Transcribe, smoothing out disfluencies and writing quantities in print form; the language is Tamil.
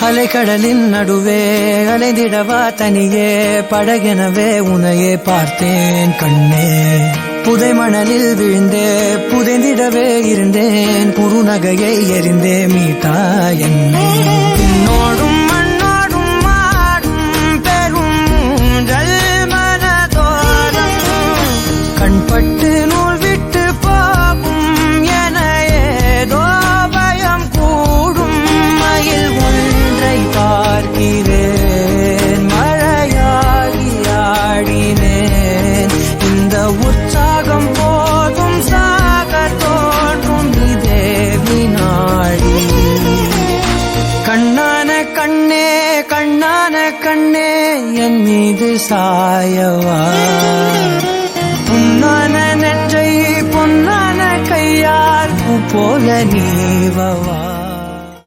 அலைக்கடலின் நடுவே அலைந்திடவா தனியே படகெனவே உனையே பார்த்தேன் கண்ணே. புதை மணலில் விழுந்தே புதைந்திடவே இருந்தேன் குறுநகையை எறிந்தே மீட்டா என்னை. பின்னோடும் மண்ணோடும் மாடும் பெரும் ஊஞ்சல் மனதோரம் கண்பட்டு நூல் விட்டு போகும் என ஏதோ பயம் கூடும். மயில் ஒன்றை பார்க்கிறேன் மழையாகி ஆடினேன். இந்த உற்சாகம் போதும் சாக தோன்றும் இதே வினாடி. கண்ணான கண்ணே கண்ணான கண்ணே என் மீது சாயவா. பொன்னான நெற்றை பொன்னான கையால் பூ போல நீவவா.